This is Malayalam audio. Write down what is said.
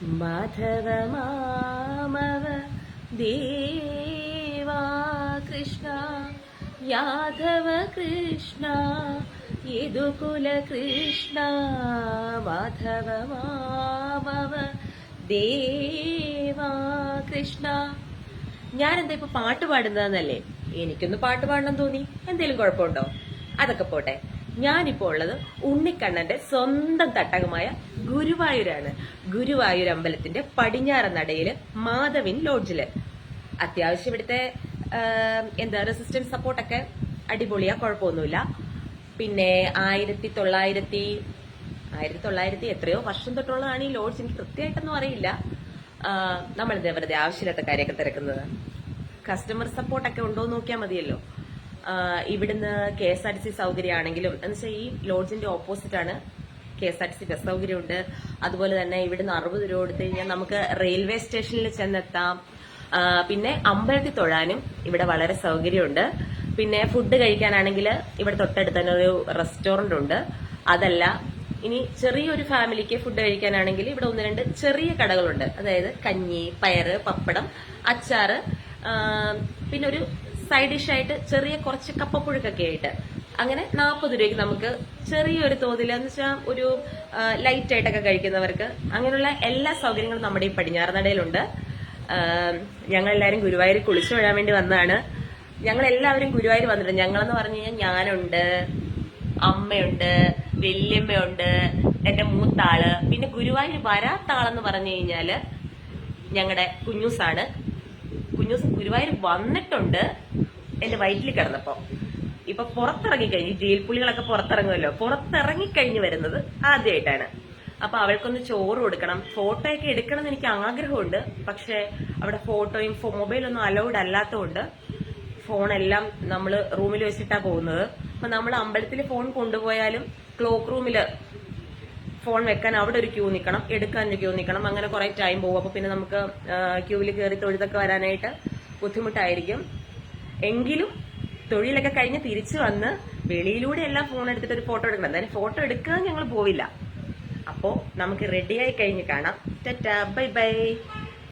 മാധവ മാമവ ദേവാ കൃഷ്ണ യാദവ കൃഷ്ണ യദുകുല കൃഷ്ണ മാധവ മാമവ ദേവാ കൃഷ്ണ. ഞാനെന്താ ഇപ്പൊ പാട്ട് പാടുന്നതെന്നല്ലേ? എനിക്കൊന്ന് പാട്ട് പാടണം തോന്നി. എന്തേലും കുഴപ്പമുണ്ടോ? അതൊക്കെ പോട്ടെ. ഞാനിപ്പോ ഉള്ളത് ഉണ്ണിക്കണ്ണന്റെ സ്വന്തം തട്ടകമായ ഗുരുവായൂരാണ്. ഗുരുവായൂർ അമ്പലത്തിന്റെ പടിഞ്ഞാറ നടയില് മാധവിൻ ലോഡ്ജില്. അത്യാവശ്യം ഇവിടുത്തെ റെസിസ്റ്റൻസ് സപ്പോർട്ടൊക്കെ അടിപൊളിയാ, കുഴപ്പമൊന്നുമില്ല. പിന്നെ 1900 എത്രയോ വർഷം തൊട്ടുള്ളതാണ് ഈ ലോഡ്ജ്. എനിക്ക് കൃത്യമായിട്ടൊന്നും അറിയില്ല. നമ്മളിത് വെറുതെ ആവശ്യമില്ലാത്ത കാര്യമൊക്കെ തിരക്കുന്നത്. കസ്റ്റമർ സപ്പോർട്ടൊക്കെ ഉണ്ടോ എന്ന് നോക്കിയാൽ മതിയല്ലോ. ഇവിടുന്ന് KSRTC സൗകര്യമാണെങ്കിലും എന്ന് വെച്ചാൽ ഈ ലോഡ്ജിന്റെ ഓപ്പോസിറ്റ് ആണ് KSRTC ബസ് സൗകര്യമുണ്ട്. അതുപോലെ തന്നെ ഇവിടുന്ന് 60 രൂപ കൊടുത്തു കഴിഞ്ഞാൽ നമുക്ക് റെയിൽവേ സ്റ്റേഷനിൽ ചെന്നെത്താം. പിന്നെ അമ്പലത്തിൽ തൊഴാനും ഇവിടെ വളരെ സൗകര്യമുണ്ട്. പിന്നെ ഫുഡ് കഴിക്കാനാണെങ്കിൽ ഇവിടെ തൊട്ടടുത്ത് തന്നെ ഒരു റെസ്റ്റോറന്റ് ഉണ്ട്. അതല്ല, ഇനി ചെറിയൊരു ഫാമിലിക്ക് ഫുഡ് കഴിക്കാനാണെങ്കിൽ ഇവിടെ 1-2 ചെറിയ കടകളുണ്ട്. അതായത് കഞ്ഞി, പയറ്, പപ്പടം, അച്ചാറ്, പിന്നെ ഒരു സൈഡ് ഡിഷായിട്ട് ചെറിയ കുറച്ച് കപ്പപ്പുഴുക്കൊക്കെ ആയിട്ട് അങ്ങനെ 40 രൂപയ്ക്ക് നമുക്ക് ചെറിയൊരു തോതിൽ എന്ന് വെച്ചാൽ ഒരു ലൈറ്റ് ആയിട്ടൊക്കെ കഴിക്കുന്നവർക്ക് അങ്ങനെയുള്ള എല്ലാ സൗകര്യങ്ങളും നമ്മുടെ ഈ പടിഞ്ഞാറ് നടയിലുണ്ട്. ഞങ്ങളെല്ലാവരും ഗുരുവായൂർ കുളിച്ചു വരാൻ വേണ്ടി വന്നതാണ്. ഞങ്ങളെല്ലാവരും ഗുരുവായൂർ വന്നിട്ടുണ്ട്. ഞങ്ങളെന്ന് പറഞ്ഞു കഴിഞ്ഞാൽ ഞാനുണ്ട്, അമ്മയുണ്ട്, വല്യമ്മയുണ്ട്, എന്റെ മൂത്താള്. പിന്നെ ഗുരുവായൂർ വരാത്ത ആളെന്ന് പറഞ്ഞു കഴിഞ്ഞാല് ഞങ്ങളുടെ കുഞ്ഞൂസാണ്. കുഞ്ഞൂസ് ഗുരുവായൂർ വന്നിട്ടുണ്ട് എന്റെ വയറ്റിൽ കിടന്നപ്പോ. ഇപ്പൊ പുറത്തിറങ്ങിക്കഴിഞ്ഞ് ജയിൽ പുള്ളികളൊക്കെ പുറത്തിറങ്ങുമല്ലോ, പുറത്തിറങ്ങിക്കഴിഞ്ഞ് വരുന്നത് ആദ്യമായിട്ടാണ്. അപ്പൊ അവൾക്കൊന്ന് ചോറ് കൊടുക്കണം. ഫോട്ടോ ഒക്കെ എടുക്കണം എന്ന് എനിക്ക് ആഗ്രഹമുണ്ട്. പക്ഷെ അവിടെ ഫോട്ടോയും മൊബൈലൊന്നും അലൗഡ് അല്ലാത്തതുകൊണ്ട് ഫോണെല്ലാം നമ്മൾ റൂമിൽ വെച്ചിട്ടാ പോകുന്നത്. അപ്പൊ നമ്മൾ അമ്പലത്തിൽ ഫോൺ കൊണ്ടുപോയാലും ക്ലോക്ക് റൂമില് ഫോൺ വെക്കാൻ അവിടെ ഒരു ക്യൂ നിൽക്കണം, എടുക്കാൻ ഒരു ക്യൂ നിൽക്കണം. അങ്ങനെ കുറെ ടൈം പോകും. അപ്പൊ പിന്നെ നമുക്ക് ക്യൂവിൽ കയറി തൊഴുതൊക്കെ വരാനായിട്ട് ബുദ്ധിമുട്ടായിരിക്കും. എങ്കിലും തൊഴിലൊക്കെ കഴിഞ്ഞ് തിരിച്ചു വന്ന് വെളിയിലൂടെ എല്ലാം ഫോൺ എടുത്തിട്ട് ഒരു ഫോട്ടോ എടുക്കണം. എന്തായാലും ഫോട്ടോ എടുക്കാൻ ഞങ്ങൾ പോവില്ല. അപ്പോ നമുക്ക് റെഡിയായി കഴിഞ്ഞ് കാണാം. Tata, bye bye.